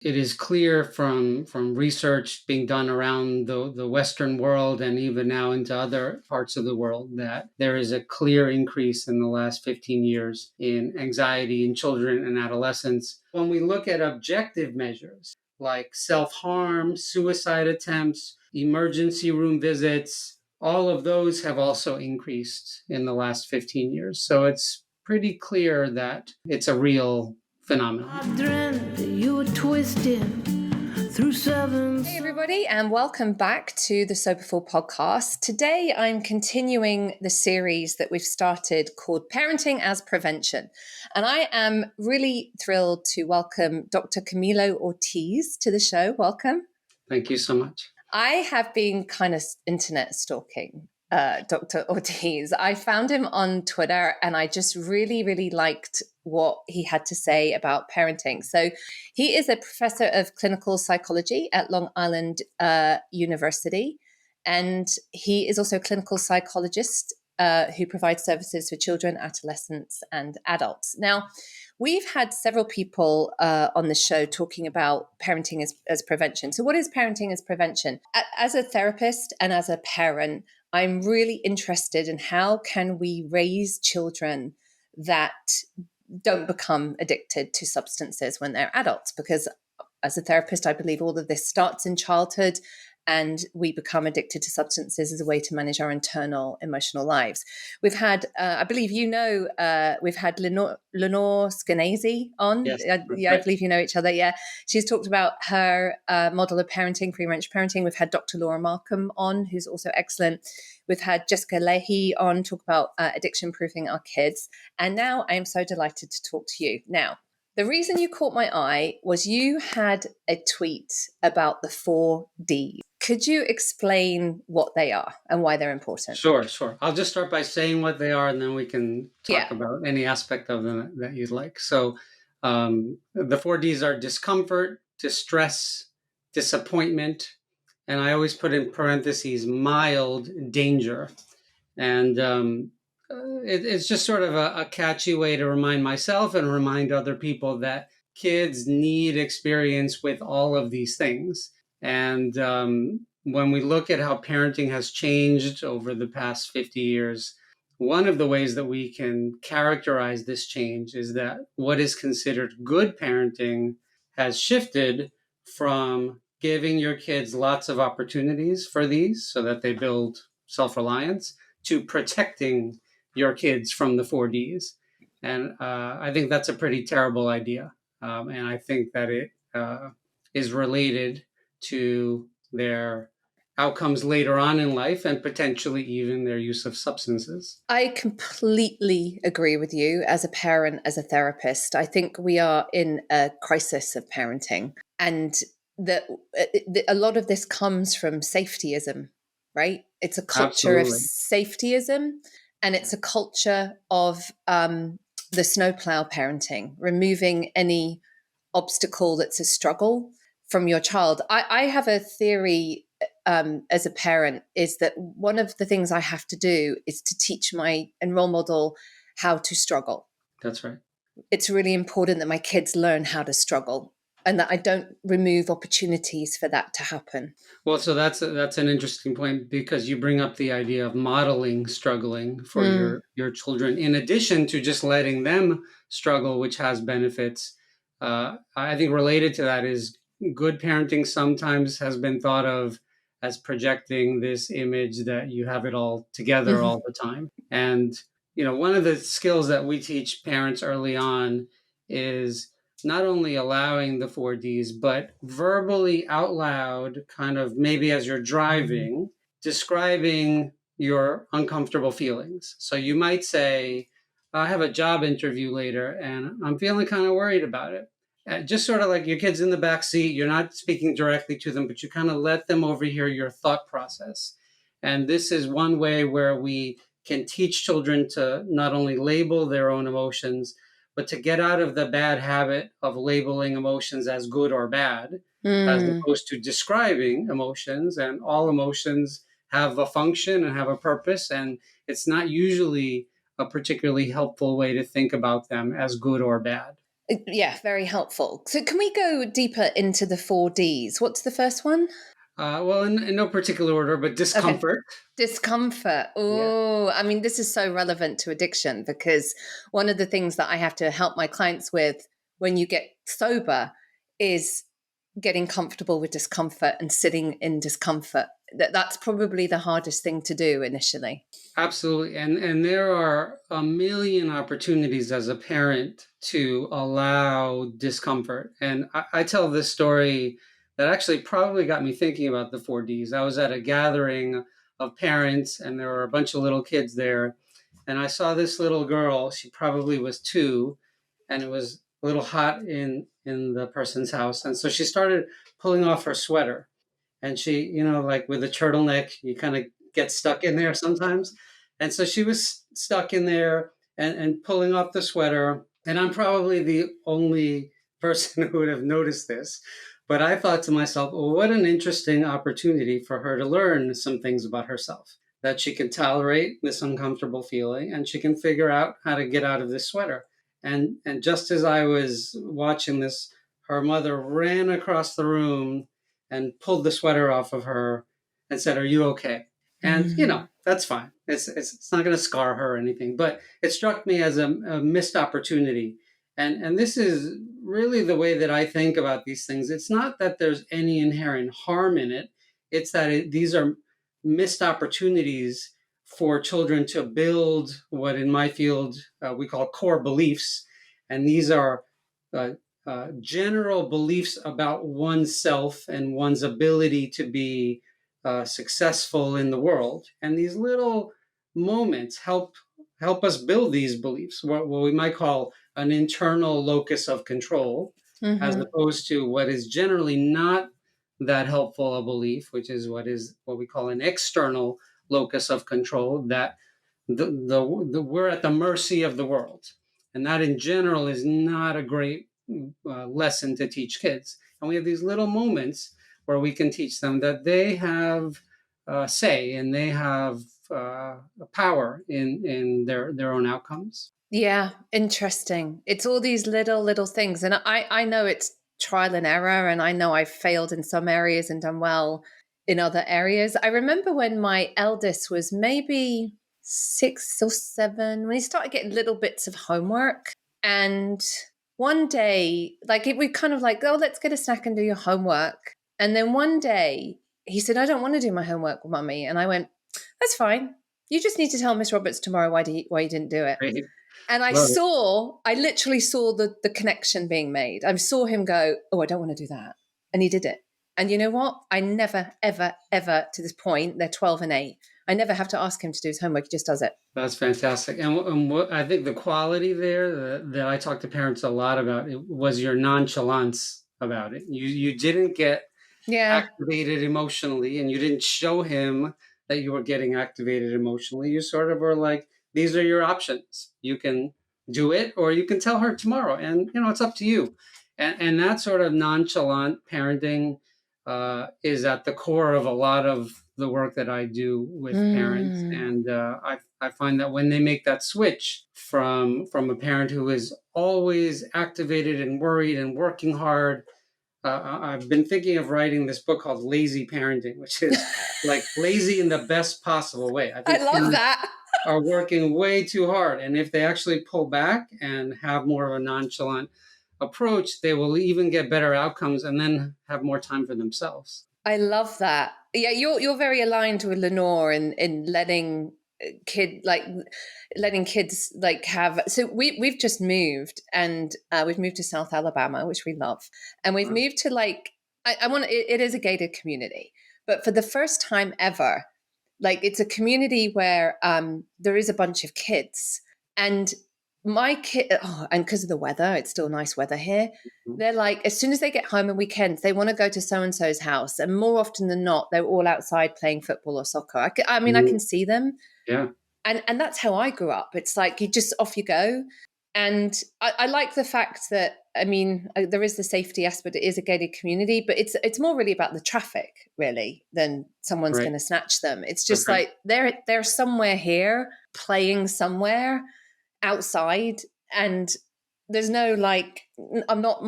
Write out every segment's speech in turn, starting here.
it is clear from research being done around the Western world and even now into other parts of the world that there is a clear increase in the last 15 years in anxiety in children and adolescents. When we look at objective measures like self-harm, suicide attempts, emergency room visits, all of those have also increased in the last 15 years. So it's pretty clear that it's a real phenomenon. I dreamt that you were twisting through seven. Hey everybody, and welcome back to the Soberful podcast. Today I'm continuing the series that we've started called Parenting as Prevention. And I am really thrilled to welcome Dr. Camilo Ortiz to the show. Welcome. Thank you so much. I have been kind of internet stalking Dr. Ortiz. I found him on Twitter and I just really liked what he had to say about parenting. So he is a professor of clinical psychology at Long Island University, and he is also a clinical psychologist who provides services for children, adolescents, and adults. Now, we've had several people on the show talking about parenting as prevention. So what is parenting as prevention? As a therapist and as a parent, I'm really interested in how can we raise children that don't become addicted to substances when they're adults, because as a therapist, I believe all of this starts in childhood and we become addicted to substances as a way to manage our internal emotional lives. We've had, I believe we've had Lenore Skenazy on. Yes, I believe you know each other. Yeah, she's talked about her model of parenting, free-range parenting. We've had Dr. Laura Markham on, who's also excellent. We've had Jessica Leahy on, talk about addiction-proofing our kids. And now I am so delighted to talk to you. Now, the reason you caught my eye was you had a tweet about the 4Ds. Could you explain what they are and why they're important? Sure. I'll just start by saying what they are, and then we can talk about any aspect of them that you'd like. So the 4Ds are discomfort, distress, disappointment, and I always put in parentheses, mild danger. And it's just sort of a catchy way to remind myself and remind other people that kids need experience with all of these things. And when we look at how parenting has changed over the past 50 years, one of the ways that we can characterize this change is that what is considered good parenting has shifted from giving your kids lots of opportunities for these so that they build self-reliance to protecting your kids from the 4Ds. And I think that's a pretty terrible idea. And I think that it is related to their outcomes later on in life and potentially even their use of substances. I completely agree with you as a parent, as a therapist. I think we are in a crisis of parenting, and a lot of this comes from safety-ism, right? It's a culture of safety-ism, and it's a culture of the snowplow parenting, removing any obstacle that's a struggle from your child. I have a theory as a parent is that one of the things I have to do is to teach my role model how to struggle. That's right. It's really important that my kids learn how to struggle and that I don't remove opportunities for that to happen. Well, so that's an interesting point, because you bring up the idea of modeling struggling for your children, in addition to just letting them struggle, which has benefits. I think related to that is good parenting sometimes has been thought of as projecting this image that you have it all together all the time. And, one of the skills that we teach parents early on is not only allowing the 4Ds, but verbally out loud, kind of maybe as you're driving, describing your uncomfortable feelings. So you might say, I have a job interview later and I'm feeling kind of worried about it. Just sort of like your kid's in the back seat, you're not speaking directly to them, but you kind of let them overhear your thought process. And this is one way where we can teach children to not only label their own emotions, but to get out of the bad habit of labeling emotions as good or bad, as opposed to describing emotions. And all emotions have a function and have a purpose. And it's not usually a particularly helpful way to think about them as good or bad. Yeah, very helpful. So can we go deeper into the 4Ds? What's the first one? Well, in no particular order, but Okay. discomfort. Discomfort. Yeah. Oh, I mean, this is so relevant to addiction because one of the things that I have to help my clients with when you get sober is getting comfortable with discomfort and sitting in discomfort. That's probably the hardest thing to do initially. Absolutely. And there are a million opportunities as a parent to allow discomfort. And I tell this story that actually probably got me thinking about the 4Ds. I was at a gathering of parents and there were a bunch of little kids there. And I saw this little girl, she probably was 2, and it was a little hot in the person's house. And so she started pulling off her sweater. And she, like with a turtleneck, you kind of get stuck in there sometimes. And so she was stuck in there and pulling off the sweater. And I'm probably the only person who would have noticed this. But I thought to myself, well, what an interesting opportunity for her to learn some things about herself, that she can tolerate this uncomfortable feeling and she can figure out how to get out of this sweater. And just as I was watching this, her mother ran across the room and pulled the sweater off of her and said, "Are you okay?" And, that's fine. It's not going to scar her or anything. But it struck me as a missed opportunity. And this is really the way that I think about these things. It's not that there's any inherent harm in it. It's that these are missed opportunities for children to build what in my field we call core beliefs. And these are uh, general beliefs about oneself and one's ability to be successful in the world. And these little moments help us build these beliefs, what we might call an internal locus of control, as opposed to what is generally not that helpful a belief, which is what we call an external locus of control, that we're at the mercy of the world. And that in general is not a great lesson to teach kids. And we have these little moments where we can teach them that they have say and they have power in their own outcomes. Yeah, interesting. It's all these little things. And I know it's trial and error, and I know I've failed in some areas and done well in other areas. I remember when my eldest was maybe 6 or 7, when he started getting little bits of homework. And one day, we kind of like, oh, let's get a snack and do your homework. And then one day he said, I don't want to do my homework, Mummy. And I went, that's fine. You just need to tell Miss Roberts tomorrow why you didn't do it. Right? And I literally saw the connection being made. I saw him go, oh, I don't want to do that. And he did it. And you know what? I never, ever, ever to this point, they're 12 and 8. I never have to ask him to do his homework. He just does it. That's fantastic. And what I think the quality there that I talk to parents a lot about was your nonchalance about it. You didn't get activated emotionally, and you didn't show him that you were getting activated emotionally. You sort of were like, these are your options. You can do it, or you can tell her tomorrow, and it's up to you. And that sort of nonchalant parenting is at the core of a lot of the work that I do with parents. And I find that when they make that switch from a parent who is always activated and worried and working hard. I've been thinking of writing this book called Lazy Parenting, which is like lazy in the best possible way. I think love that. are working way too hard. And if they actually pull back and have more of a nonchalant approach, they will even get better outcomes and then have more time for themselves. I love that. Yeah, you're very aligned with Lenore in letting kids have. So we've just moved, and we've moved to South Alabama, which we love, and we've moved to it is a gated community, but for the first time ever, it's a community where there is a bunch of kids, and my kid, and because of the weather, it's still nice weather here. They're like, as soon as they get home on weekends, they want to go to so-and-so's house. And more often than not, they're all outside playing football or soccer. I can see them. Yeah. And that's how I grew up. It's like, you just, off you go. And I like the fact that, there is the safety aspect. It is a gated community, but it's more really about the traffic, really, than someone's going to snatch them. It's just like, they're somewhere here, playing somewhere outside, and there's no like, I'm not,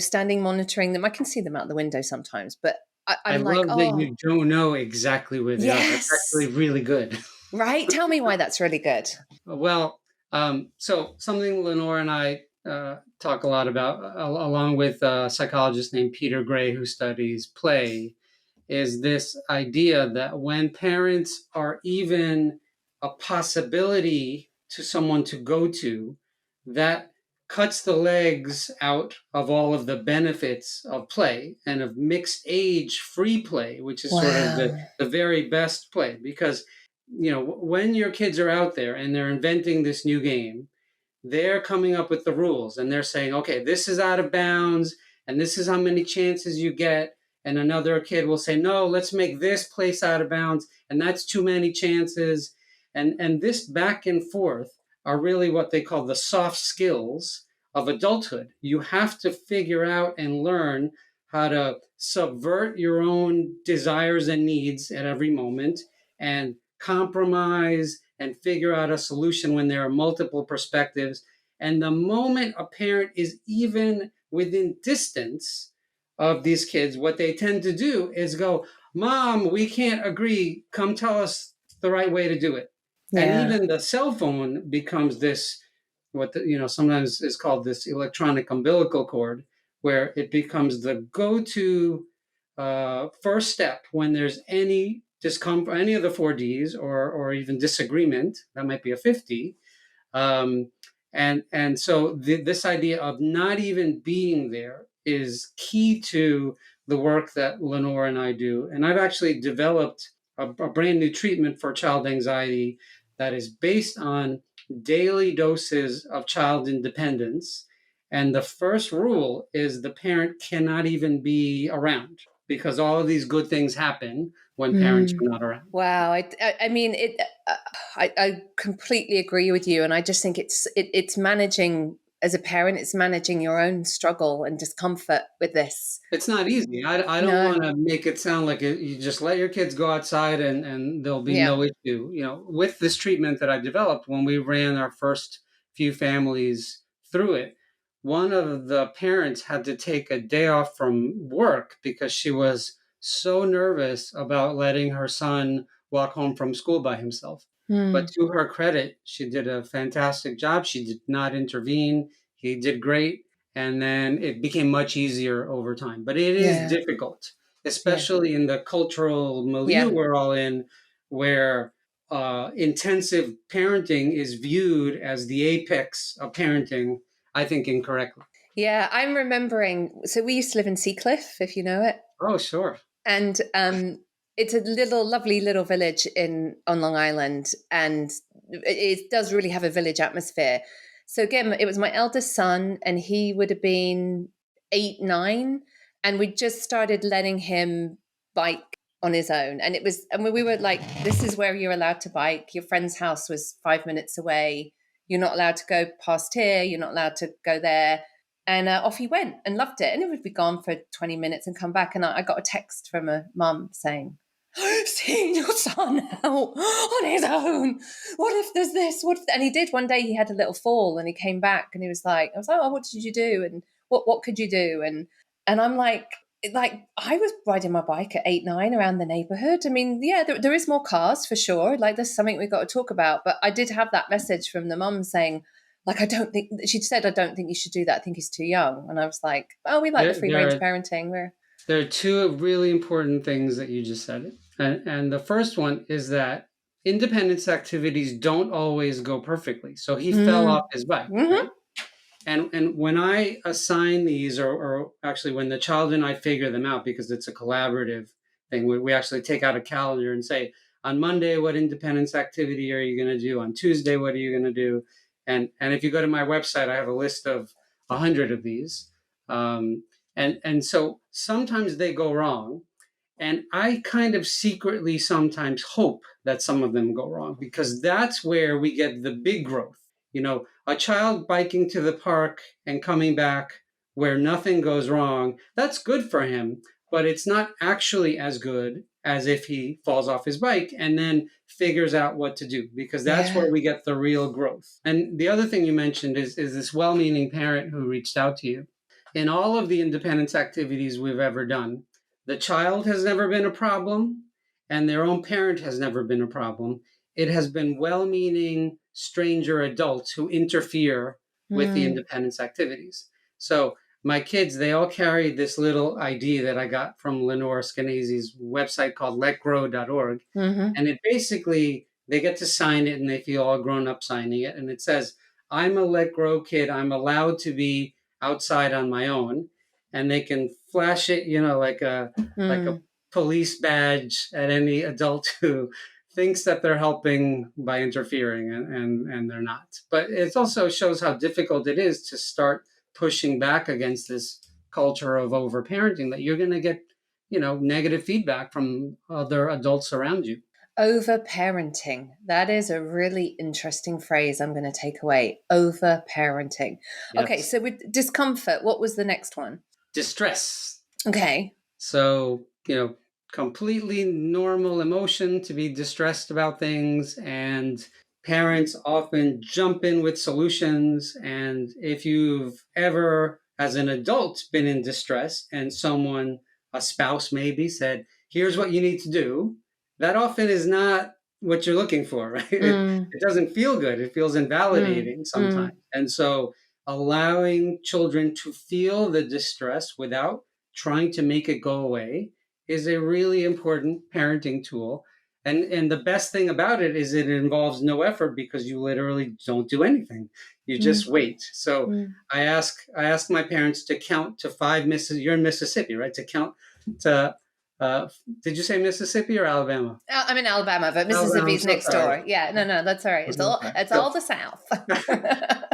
standing monitoring them. I can see them out the window sometimes, but I I'm like, love that oh, you don't know exactly where they are. That's actually yes, really good. right. Tell me why that's really good. Well, so something Lenore and I talk a lot about, along with a psychologist named Peter Gray, who studies play, is this idea that when parents are even a possibility to someone to go to, that cuts the legs out of all of the benefits of play and of mixed age free play, which is sort of Wow. the very best play. Because, when your kids are out there and they're inventing this new game, they're coming up with the rules and they're saying, okay, this is out of bounds and this is how many chances you get. And another kid will say, no, let's make this place out of bounds and that's too many chances. And this back and forth are really what they call the soft skills of adulthood. You have to figure out and learn how to subvert your own desires and needs at every moment and compromise and figure out a solution when there are multiple perspectives. And the moment a parent is even within distance of these kids, what they tend to do is go, Mom, we can't agree. Come tell us the right way to do it. And Yeah. even the cell phone becomes this, sometimes is called this electronic umbilical cord, where it becomes the go-to first step when there's any discomfort, any of the 4Ds, or even disagreement. That might be a 50. Um, and so this idea of not even being there is key to the work that Lenore and I do. And I've actually developed a brand new treatment for child anxiety that is based on daily doses of child independence. And the first rule is the parent cannot even be around, because all of these good things happen when parents Mm. are not around. Wow. I mean, I completely agree with you. And I just think it's managing, as a parent, it's managing your own struggle and discomfort with this. It's not easy. I don't No. want to make it sound like you just let your kids go outside and there'll be Yeah. no issue. With this treatment that I developed, when we ran our first few families through it, one of the parents had to take a day off from work because she was so nervous about letting her son walk home from school by himself. But Mm. to her credit, she did a fantastic job. She did not intervene. He did great, and then it became much easier over time. But it is Yeah. difficult, Yeah. especially in the cultural milieu Yeah. we're all in, where intensive parenting is viewed as the apex of parenting, I think incorrectly. Yeah. I'm remembering. So we used to live in Seacliff, if you know it. Oh, sure. And it's a lovely little village on Long Island, and it does really have a village atmosphere. So again, it was my eldest son, and he would have been 8, 9, and we just started letting him bike on his own. And we were like, "This is where you're allowed to bike. Your friend's house was 5 minutes away. You're not allowed to go past here. You're not allowed to go there." And off he went and loved it. And it would be gone for 20 minutes and come back. And I got a text from a mum saying, seeing your son out on his own. What if there's this? And he did. One day he had a little fall and he came back and he was like, I was like, oh, what did you do? And what could you do? And I'm like I was riding my bike at 8, 9 around the neighborhood. I mean, yeah, there is more cars for sure. Like there's something we've got to talk about. But I did have that message from the mum saying, like, I don't think, she said, I don't think you should do that. I think he's too young. And I was like, oh, we like the There, free there range are parenting. there are two really important things that you just said. And the first one is that independence activities don't always go perfectly. So he fell off his bike, Mm-hmm. right? And when I assign these, or actually when the child and I figure them out, because it's a collaborative thing, we actually take out a calendar and say, on Monday, what independence activity are you going to do? On Tuesday, what are you going to do? And if you go to my website, I have a list of 100 of these. And so sometimes they go wrong. And I kind of secretly sometimes hope that some of them go wrong, because that's where we get the big growth. A child biking to the park and coming back where nothing goes wrong, that's good for him, but it's not actually as good as if he falls off his bike, and then figures out what to do, because that's Yeah. where we get the real growth. And the other thing you mentioned is this well-meaning parent who reached out to you. In all of the independence activities we've ever done, the child has never been a problem, and their own parent has never been a problem. It has been well-meaning stranger adults who interfere with the independence activities. So my kids, they all carry this little ID that I got from Lenore Skenazy's website called letgrow.org. Mm-hmm. And it basically, they get to sign it and they feel all grown up signing it. And it says, I'm a Let Grow kid. I'm allowed to be outside on my own. And they can flash it, like a police badge at any adult who thinks that they're helping by interfering, and they're not. But it also shows how difficult it is to start pushing back against this culture of overparenting, that you're going to get, negative feedback from other adults around you. Overparenting. That is a really interesting phrase I'm going to take away. Overparenting. Yes. Okay, so with discomfort, what was the next one? Distress. Okay. So, completely normal emotion to be distressed about things, and parents often jump in with solutions. And if you've ever, as an adult, been in distress and someone, a spouse maybe, said, here's what you need to do, that often is not what you're looking for, right? It doesn't feel good. It feels invalidating sometimes. And so allowing children to feel the distress without trying to make it go away is a really important parenting tool. And the best thing about it is it involves no effort, because you literally don't do anything. You just wait. So I ask my parents to count to 5 You're in Mississippi, right? To count to did you say Mississippi or Alabama? I'm in Alabama, but Mississippi's so next door. Yeah, no, that's all right. It's all the South.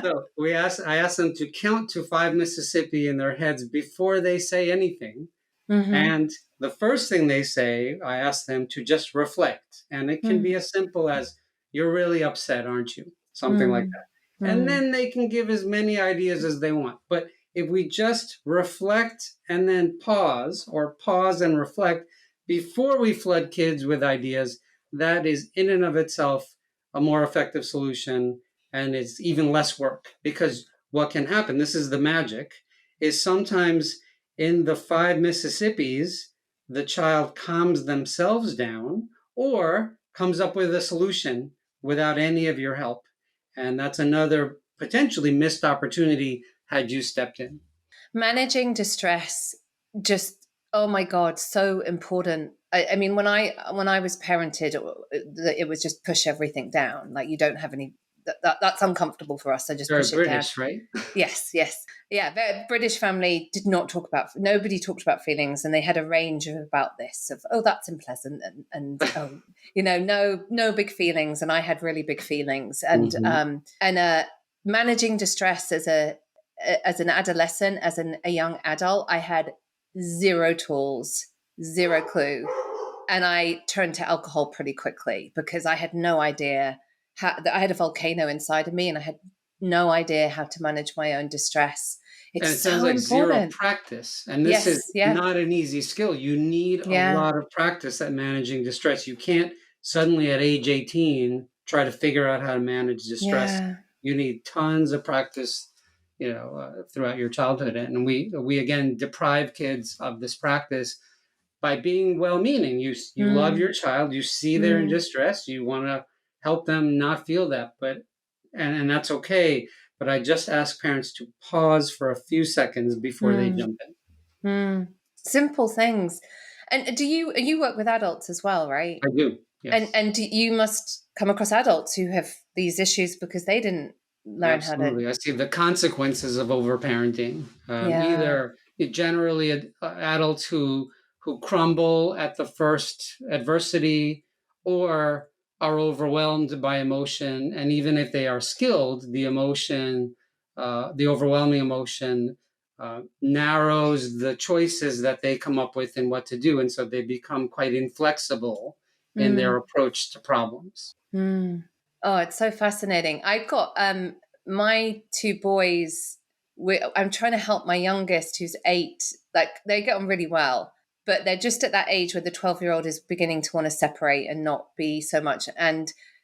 So I asked them to count to 5 Mississippi in their heads before they say anything. And the first thing they say, I ask them to just reflect. And it can be as simple as, you're really upset, aren't you? Something like that. And then they can give as many ideas as they want. But if we just reflect and then pause, or pause and reflect before we flood kids with ideas, that is in and of itself a more effective solution. And it's even less work, because what can happen, this is the magic, is sometimes in the 5 Mississippis, the child calms themselves down or comes up with a solution without any of your help. And that's another potentially missed opportunity had you stepped in. Managing distress, just, oh my God, so important. I mean, when I was parented, it was just push everything down. Like, you don't have any, that's uncomfortable for us. So just push it British, down. right? Yes. Yeah. The British family did not talk about, nobody talked about feelings, and they had a range about this of, oh, that's unpleasant. And no big feelings. And I had really big feelings, and managing distress as an adolescent, as a young adult, I had zero tools, zero clue. And I turned to alcohol pretty quickly, because I had no idea I had a volcano inside of me, and I had no idea how to manage my own distress. And it sounds like zero practice. And this is not an easy skill. You need a lot of practice at managing distress. You can't suddenly at age 18 try to figure out how to manage distress. Yeah. You need tons of practice, throughout your childhood. And we again deprive kids of this practice by being well-meaning. You love your child. You see they're in distress. You want to help them not feel that, and that's okay. But I just ask parents to pause for a few seconds before they jump in. Simple things. And you work with adults as well, right? I do. Yes. And you must come across adults who have these issues because they didn't learn Absolutely. how to. I see the consequences of overparenting. Either generally adults who crumble at the first adversity, or are overwhelmed by emotion. And even if they are skilled, the overwhelming emotion narrows the choices that they come up with and what to do. And so they become quite inflexible in their approach to problems. Oh, it's so fascinating. I've got my 2 boys. I'm trying to help my youngest, who's 8. Like, they get on really well. but they're just at that age where the 12-year-old is beginning to want to separate and not be so much.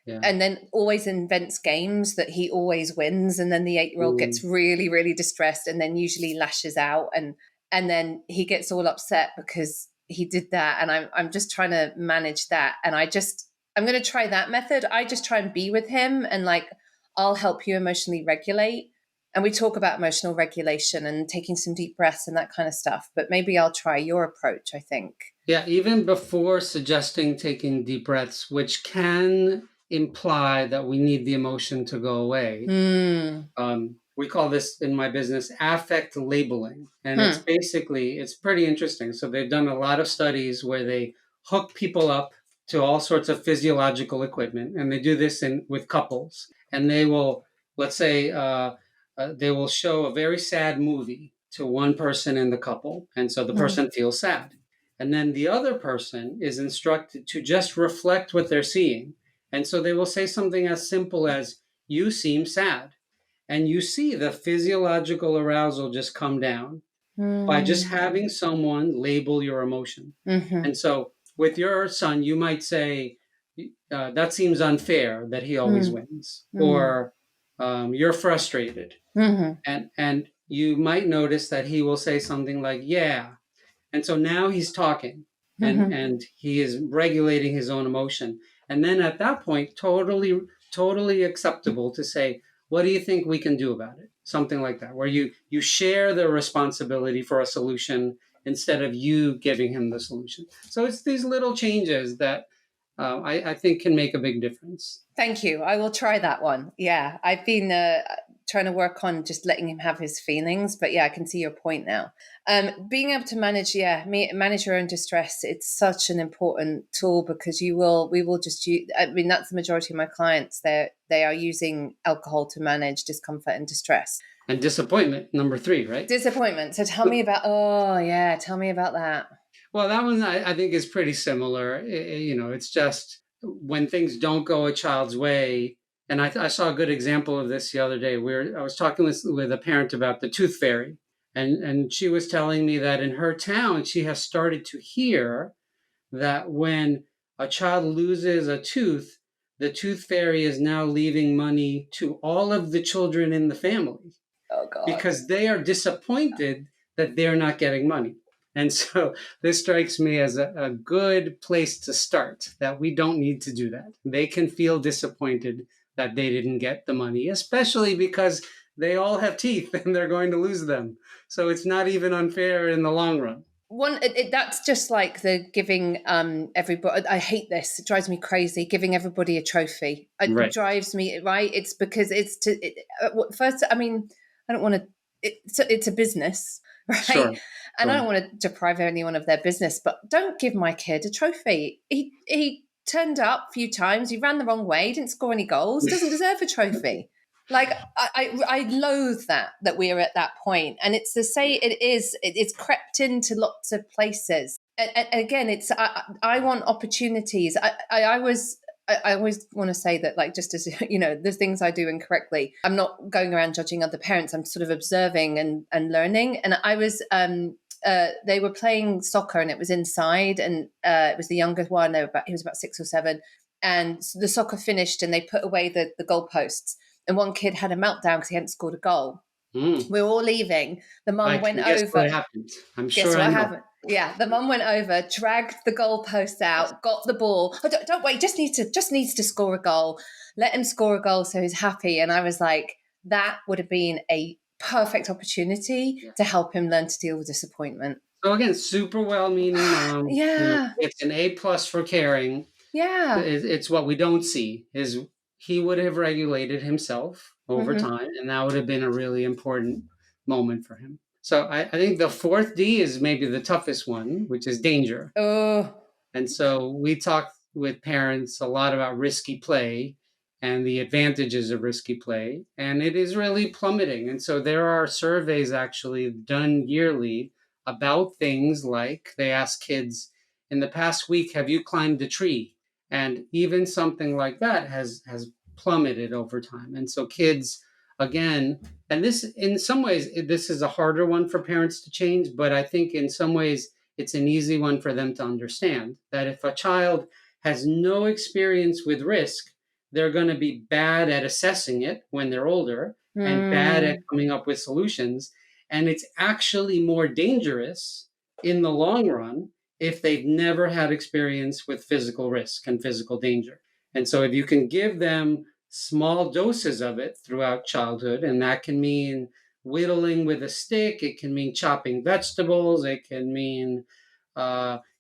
Yeah. And then always invents games that he always wins. And then the 8-year-old gets really, really distressed and then usually lashes out. And then he gets all upset because he did that. And I'm just trying to manage that. And I'm going to try that method. I just try and be with him and like, I'll help you emotionally regulate. And we talk about emotional regulation and taking some deep breaths and that kind of stuff. But maybe I'll try your approach, I think. Yeah, even before suggesting taking deep breaths, which can imply that we need the emotion to go away. We call this in my business affect labeling. And it's basically, it's pretty interesting. So they've done a lot of studies where they hook people up to all sorts of physiological equipment. And they do this with couples. And they will, let's say, they will show a very sad movie to one person in the couple. And so the person feels sad. And then the other person is instructed to just reflect what they're seeing. And so they will say something as simple as, you seem sad. And you see the physiological arousal just come down by just having someone label your emotion. And so with your son, you might say, that seems unfair that he always wins, or you're frustrated. And you might notice that he will say something like, yeah. And so now he's talking and he is regulating his own emotion. And then at that point, totally acceptable to say, what do you think we can do about it? Something like that, where you share the responsibility for a solution instead of you giving him the solution. So it's these little changes that I think can make a big difference. Thank you. I will try that one. Yeah, I've been trying to work on just letting him have his feelings. But yeah, I can see your point now. Being able to manage your own distress, it's such an important tool because we will just use, I mean, that's the majority of my clients. They are using alcohol to manage discomfort and distress. And disappointment, number 3, right? Disappointment. So tell me about that. Well, that one I think is pretty similar. It's just when things don't go a child's way. And I saw a good example of this the other day where I was talking with a parent about the tooth fairy. And she was telling me that in her town, she has started to hear that when a child loses a tooth, the tooth fairy is now leaving money to all of the children in the family. Oh, God. Because they are disappointed that they're not getting money. And so this strikes me as a good place to start, that we don't need to do that. They can feel disappointed that they didn't get the money, especially because they all have teeth and they're going to lose them. So it's not even unfair in the long run. That's just like the giving everybody. I hate this. It drives me crazy. Giving everybody a trophy. It drives me right. It's because first. I mean, I don't want to. It's a business, right? Sure. And I don't want to deprive anyone of their business, but don't give my kid a trophy. He turned up a few times. He ran the wrong way. He didn't score any goals. Doesn't deserve a trophy. Like I loathe that we are at that point, and it's to say it's crept into lots of places. And again, I want opportunities. I always want to say that, like, just as the things I do incorrectly, I'm not going around judging other parents. I'm sort of observing and learning. And I was they were playing soccer, and it was inside, and it was the youngest one. He was about 6 or 7, and the soccer finished, and they put away the goalposts. And one kid had a meltdown because he hadn't scored a goal. We were all leaving. The mum went over. What happened? I'm sure. Guess what happened? Yeah, the mum went over, dragged the goalposts out, got the ball. Oh, don't wait. Just needs to score a goal. Let him score a goal so he's happy. And I was like, that would have been a perfect opportunity to help him learn to deal with disappointment. So again, super well-meaning mom. Yeah, it's an A+ for caring. Yeah, it's what we don't see is. He would have regulated himself over time, and that would have been a really important moment for him. So I think the 4th D is maybe the toughest one, which is danger. Oh. And so we talk with parents a lot about risky play and the advantages of risky play, and it is really plummeting. And so there are surveys actually done yearly about things like they ask kids, in the past week, have you climbed a tree? And even something like that has plummeted over time. And so kids, again, and this, in some ways, this is a harder one for parents to change, but I think in some ways it's an easy one for them to understand, that if a child has no experience with risk, they're going to be bad at assessing it when they're older and bad at coming up with solutions. And it's actually more dangerous in the long run if they've never had experience with physical risk and physical danger. And so if you can give them small doses of it throughout childhood, and that can mean whittling with a stick, it can mean chopping vegetables, it can mean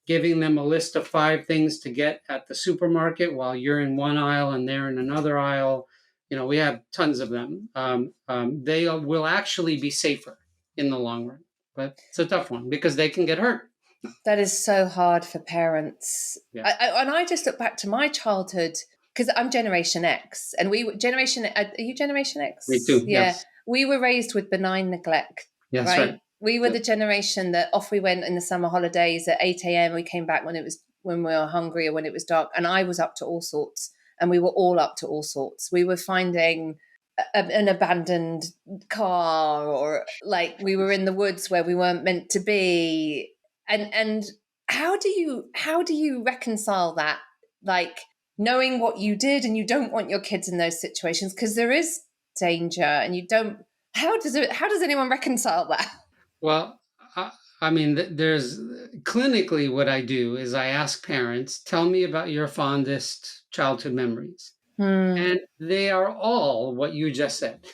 giving them a list of 5 things to get at the supermarket while you're in one aisle and they're in another aisle. We have tons of them. They will actually be safer in the long run. But it's a tough one because they can get hurt. That is so hard for parents. Yeah. I just look back to my childhood because I'm Generation X, and are you Generation X? Me too. Yeah. Yes. We were raised with benign neglect, Yes, right? right. We were the generation that off we went in the summer holidays at 8 a.m. We came back when we were hungry or when it was dark, and I was up to all sorts, and we were all up to all sorts. We were finding an abandoned car, or like we were in the woods where we weren't meant to be. And how do you reconcile that, like knowing what you did and you don't want your kids in those situations because there is danger and you don't, how does anyone reconcile that? Well, I mean, there's clinically what I do is I ask parents, tell me about your fondest childhood memories. And they are all what you just said.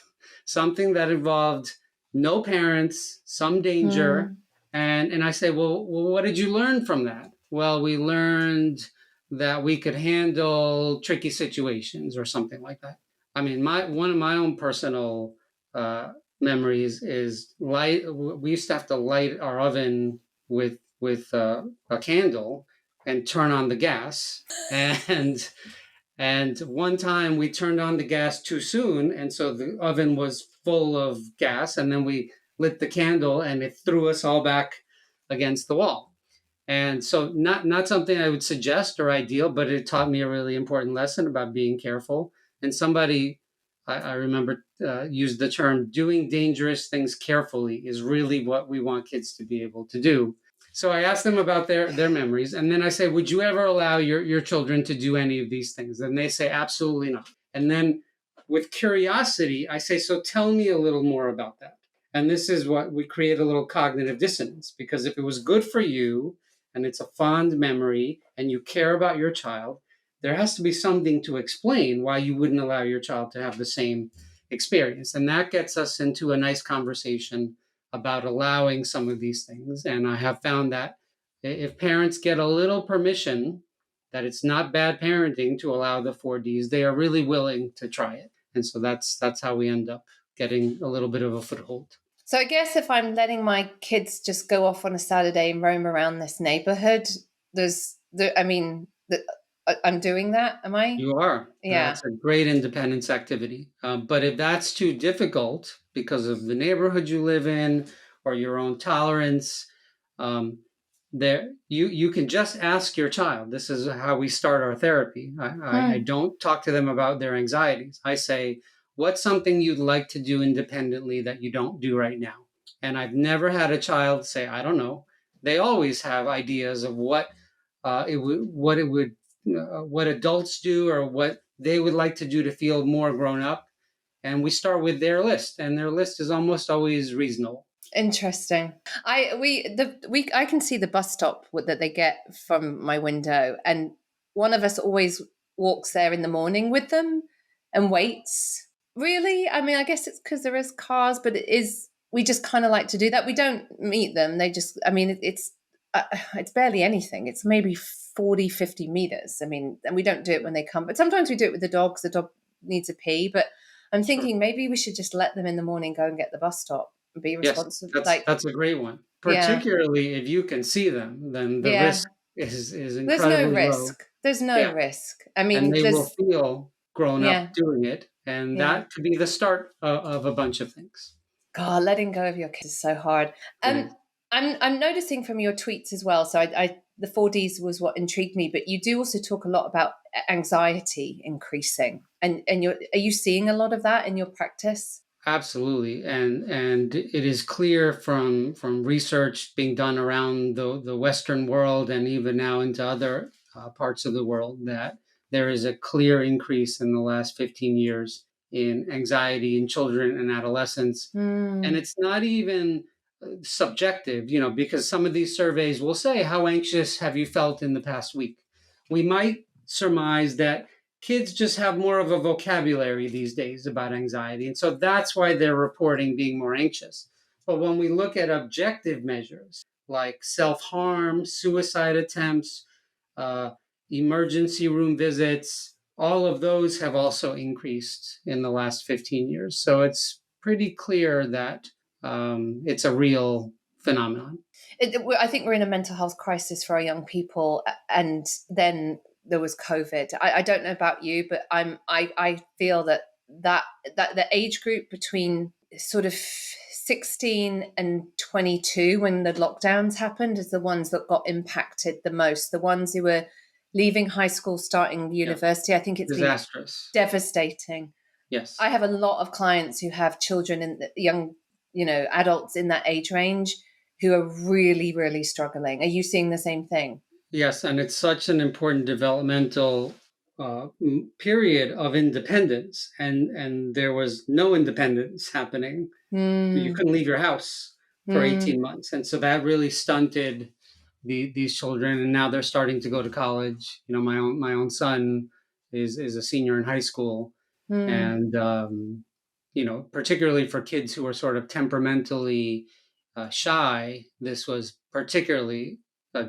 Something that involved no parents, some danger. And I say, well, what did you learn from that? Well, we learned that we could handle tricky situations or something like that. I mean, one of my own personal memories is light. We used to have to light our oven with a candle and turn on the gas. And one time we turned on the gas too soon, and so the oven was full of gas, and then we lit the candle and it threw us all back against the wall. And so not something I would suggest or ideal, but it taught me a really important lesson about being careful. And somebody, I remember, used the term doing dangerous things carefully is really what we want kids to be able to do. So I asked them about their memories. And then I say, would you ever allow your children to do any of these things? And they say, absolutely not. And then with curiosity, I say, so tell me a little more about that. And this is what we create a little cognitive dissonance, because if it was good for you and it's a fond memory and you care about your child, there has to be something to explain why you wouldn't allow your child to have the same experience. And that gets us into a nice conversation about allowing some of these things. And I have found that if parents get a little permission that it's not bad parenting to allow the 4Ds, they are really willing to try it. And so that's how we end up getting a little bit of a foothold. So I guess if I'm letting my kids just go off on a Saturday and roam around this neighborhood, I'm doing that, am I? You are. Yeah. That's a great independence activity. But if that's too difficult because of the neighborhood you live in or your own tolerance, you can just ask your child. This is how we start our therapy. I don't talk to them about their anxieties. I say, what's something you'd like to do independently that you don't do right now? And I've never had a child say, I don't know. They always have ideas of what adults do or what they would like to do to feel more grown up. And we start with their list, and their list is almost always reasonable. Interesting. I can see the bus stop that they get from my window, and one of us always walks there in the morning with them and waits. Really? I mean, I guess it's because there is cars, but we just kind of like to do that. We don't meet them. They just, I mean, it's barely anything. It's maybe 40, 50 meters. I mean, and we don't do it when they come, but sometimes we do it with the dogs. The dog needs a pee, but I'm thinking maybe we should just let them in the morning go and get the bus stop and be responsible. Yes, that's a great one. Particularly if you can see them, then the risk is incredibly There's no risk. low. There's no risk. I mean, and they will feel grown up doing it. And that could be the start of a bunch of things. God, letting go of your kids is so hard. I'm noticing from your tweets as well. So the 4Ds was what intrigued me, but you do also talk a lot about anxiety increasing. And are you seeing a lot of that in your practice? Absolutely, and it is clear from research being done around the Western world and even now into other parts of the world that there is a clear increase in the last 15 years in anxiety in children and adolescents, and Mm. it's not even subjective, because some of these surveys will say, "How anxious have you felt in the past week?" We might surmise that kids just have more of a vocabulary these days about anxiety. And so that's why they're reporting being more anxious. But when we look at objective measures like self harm, suicide attempts, uh, emergency room visits, all of those have also increased in the last 15 years. So it's pretty clear that it's a real phenomenon. I think we're in a mental health crisis for our young people, and then there was COVID. I don't know about you, but I feel that the age group between sort of 16 and 22 when the lockdowns happened is the ones that got impacted the most. The ones who were leaving high school, starting Yeah, university. I think it's been disastrous. devastating. Yes. I have a lot of clients who have children and young, adults in that age range who are really, really struggling. Are you seeing the same thing? Yes, and it's such an important developmental period of independence, and there was no independence happening. You Mm, couldn't leave your house for mm, 18 months, and so that really stunted these children. And now they're starting to go to college. My own son is a senior in high school, mm. and particularly for kids who are sort of temperamentally shy, this was particularly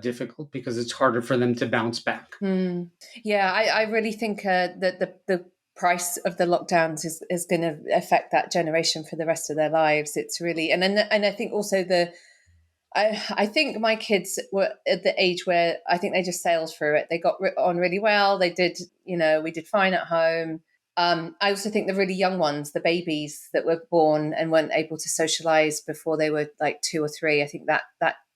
difficult because it's harder for them to bounce back. Mm. Yeah, I really think that the price of the lockdowns is going to affect that generation for the rest of their lives. It's really, and I think also I think my kids were at the age where I think they just sailed through it. They got on really well. They did, we did fine at home. I also think the really young ones, the babies that were born and weren't able to socialize before they were like 2 or 3, I think that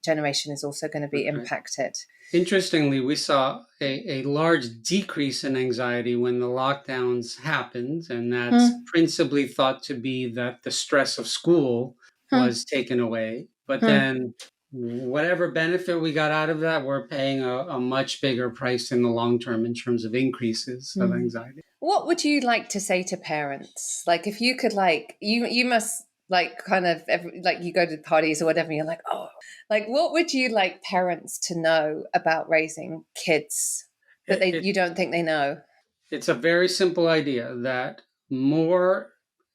generation is also going to be That's right. impacted. Interestingly, we saw a large decrease in anxiety when the lockdowns happened, and that's Hmm, principally thought to be that the stress of school hmm, was taken away. But hmm, then, whatever benefit we got out of that, we're paying a much bigger price in the long term in terms of increases of hmm. anxiety. What would you like to say to parents? Like, if you could, like, you must like kind of like you go to parties or whatever, and you're like, oh, like, what would you like parents to know about raising kids that It, you don't think they know? It's a very simple idea that more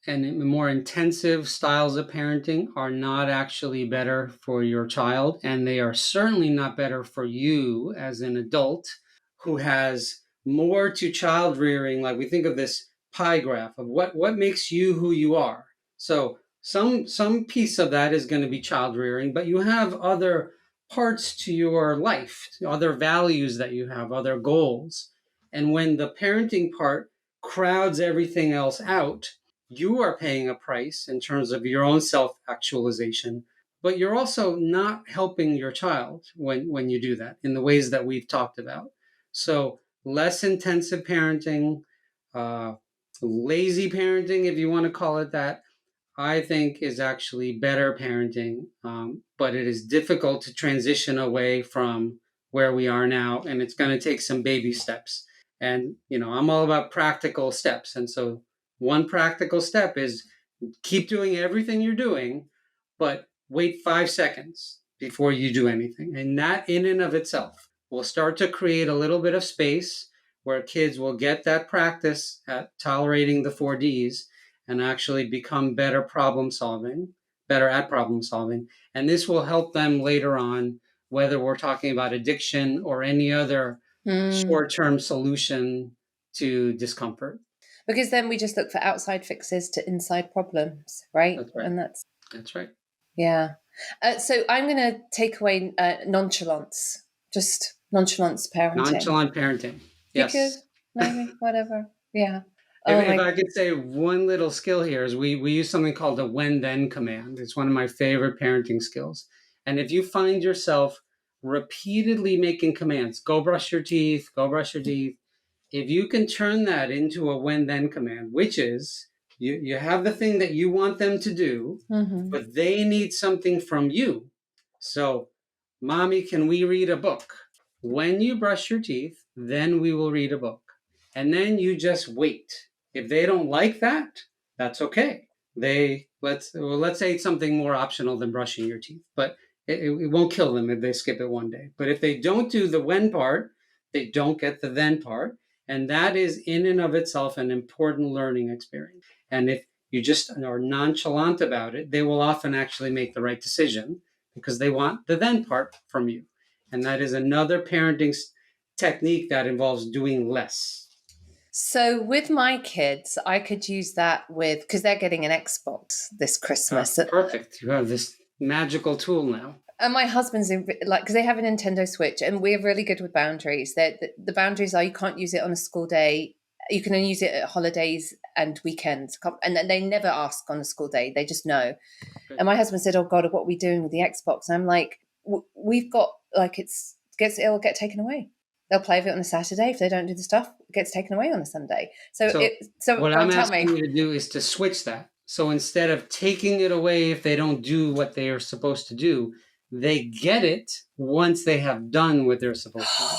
and more intensive styles of parenting are not actually better for your child, and they are certainly not better for you as an adult who has more to child rearing. Like, we think of this pie graph of what makes you who you are. So some piece of that is going to be child rearing, but you have other parts to your life, other values that you have, other goals. And when the parenting part crowds everything else out, you are paying a price in terms of your own self actualization, but you're also not helping your child when you do that in the ways that we've talked about. So, less intensive parenting, uh, lazy parenting, if you want to call it that, I think is actually better parenting, but it is difficult to transition away from where we are now, and it's going to take some baby steps. And I'm all about practical steps, and so one practical step is keep doing everything you're doing, but wait 5 seconds before you do anything, and that in and of itself will start to create a little bit of space where kids will get that practice at tolerating the 4Ds and actually become better at problem solving. And this will help them later on, whether we're talking about addiction or any other Hmm. short term solution to discomfort. Because then we just look for outside fixes to inside problems, right? That's right. And that's, That's right. yeah. So I'm going to take away nonchalance, just nonchalance parenting. Nonchalant parenting. If you could, Yes. maybe, whatever. Yeah. If, Oh if my, I could say one little skill here is we use something called the when then command. It's one of my favorite parenting skills. And if you find yourself repeatedly making commands, go brush your teeth, go brush your teeth, if you can turn that into a when then command, which is You have the thing that you want them to do, Mm-hmm. but they need something from you. So, mommy, can we read a book? When you brush your teeth, then we will read a book. And then you just wait. If they don't like that, that's okay. Let's say it's something more optional than brushing your teeth, but it won't kill them if they skip it one day. But if they don't do the when part, they don't get the then part. And that is in and of itself an important learning experience. And if you just are nonchalant about it, they will often actually make the right decision because they want the then part from you. And that is another parenting technique that involves doing less. So with my kids, I could use that with, because they're getting an Xbox this Christmas. Perfect. You have this magical tool now. And my husband's like, because they have a Nintendo Switch, and we're really good with boundaries. The boundaries are you can't use it on a school day. You can only use it at holidays and weekends. And then they never ask on a school day. They just know. Good. And my husband said, "Oh God, what are we doing with the Xbox?" And I'm like, "We've got like it'll get taken away. They'll play with it on a Saturday. If they don't do the stuff, it gets taken away on a Sunday." So what I'm asking you to do is to switch that. So instead of taking it away if they don't do what they are supposed to do, they get it once they have done what they're supposed to do.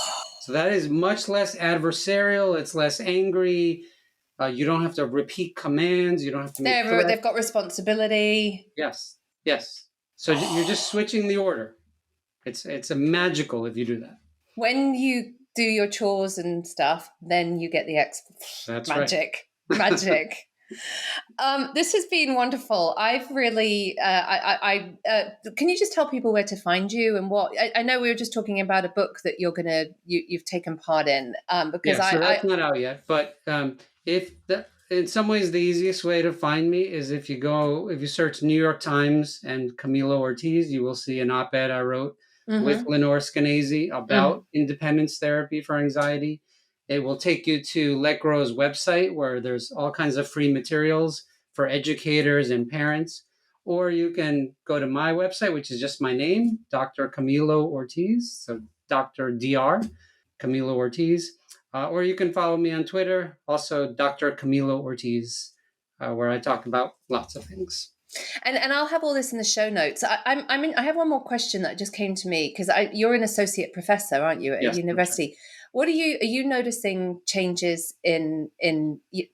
So that is much less adversarial. It's less angry. You don't have to repeat commands. You don't have to make they've got responsibility. Yes. So you're just switching the order. It's a magical if you do that. When you do your chores and stuff, then you get the That's magic. Right. Magic. This has been wonderful. I've really, can you just tell people where to find you and what? I know we were just talking about a book that you've taken part in. Because that's not out yet. But in some ways, the easiest way to find me is if you search New York Times and Camilo Ortiz, you will see an op-ed I wrote with Lenore Skenazy about independence therapy for anxiety. It will take you to Let Grow's website where there's all kinds of free materials for educators and parents. Or you can go to my website, which is just my name, Dr. Camilo Ortiz. So Dr. Dr. Camilo Ortiz. Or you can follow me on Twitter, also Dr. Camilo Ortiz, where I talk about lots of things. And I'll have all this in the show notes. I have one more question that just came to me because you're an associate professor, aren't you, at university? What are you noticing changes in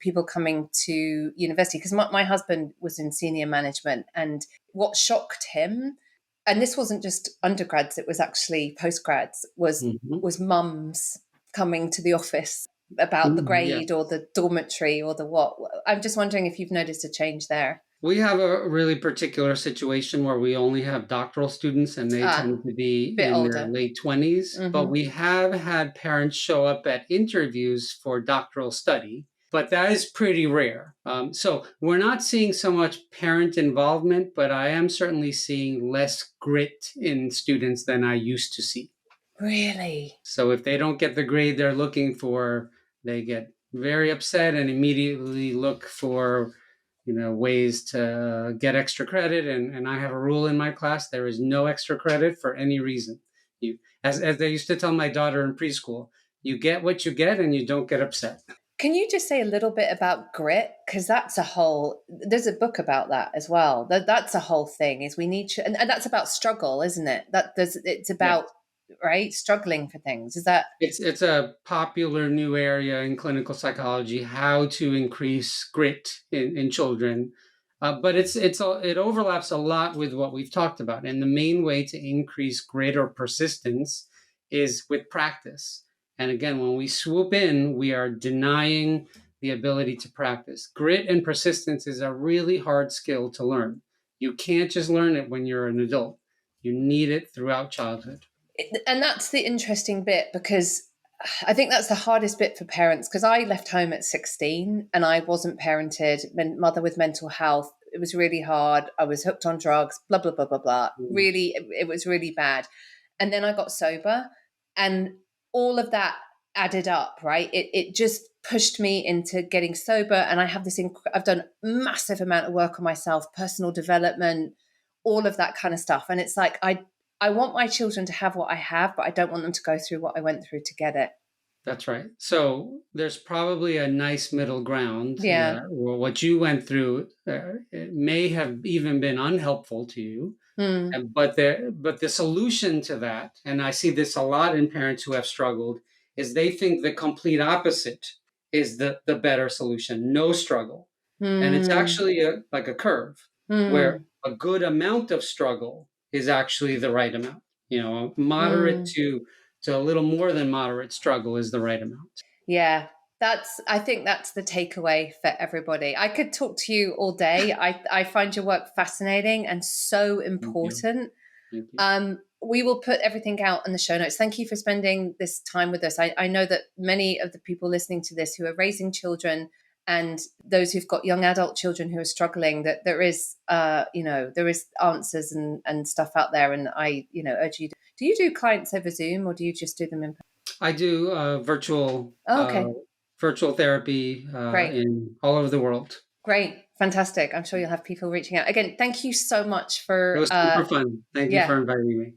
people coming to university? Because my husband was in senior management, and what shocked him, and this wasn't just undergrads, it was actually postgrads, was mums coming to the office about the grade or the dormitory or the what. I'm just wondering if you've noticed a change there. We have a really particular situation where we only have doctoral students and they tend to be in older. Their late 20s. But we have had parents show up at interviews for doctoral study, but that is pretty rare. So we're not seeing so much parent involvement, but I am certainly seeing less grit in students than I used to see. Really? So if they don't get the grade they're looking for, they get very upset and immediately look for ways to get extra credit. And I have a rule in my class: there is no extra credit for any reason. As they used to tell my daughter in preschool, you get what you get and you don't get upset. Can you just say a little bit about grit? Because there's a book about that as well. That's a whole thing, is we need to, and that's about struggle, isn't it? It's about, right, struggling for things. Is that? It's a popular new area in clinical psychology, how to increase grit in children. But it overlaps a lot with what we've talked about. And the main way to increase grit or persistence is with practice. And again, when we swoop in, we are denying the ability to practice. Grit and persistence is a really hard skill to learn. You can't just learn it when you're an adult. You need it throughout childhood. And that's the interesting bit, because I think that's the hardest bit for parents, because I left home at 16 and I wasn't parented, mother with mental health. It was really hard. I was hooked on drugs, blah, blah, blah, blah, blah. Really, it was really bad. And then I got sober, and all of that added up, right? It just pushed me into getting sober. And I have I've done a massive amount of work on myself, personal development, all of that kind of stuff. And it's like, I want my children to have what I have, but I don't want them to go through what I went through to get it. That's right. So there's probably a nice middle ground. Yeah. Well, what you went through it may have even been unhelpful to you, Mm, but the solution to that, and I see this a lot in parents who have struggled, is they think the complete opposite is the better solution, no struggle. And it's mm, actually like a curve where mm, a good amount of struggle is actually the right amount. Moderate mm. to a little more than moderate struggle is the right amount. Yeah, I think that's the takeaway for everybody. I could talk to you all day. I find your work fascinating and so Thank you. important. Thank you. We will put everything out in the show notes. Thank you for spending this time with us. I know that many of the people listening to this who are raising children and those who've got young adult children who are struggling, that there is, there is answers and stuff out there. And I, urge you. Do you do clients over Zoom or do you just do them in? I do Oh, okay, virtual therapy great. in all over the world. Great. Fantastic. I'm sure you'll have people reaching out. Again, thank you so much It for was super fun. Thank you yeah. for inviting me.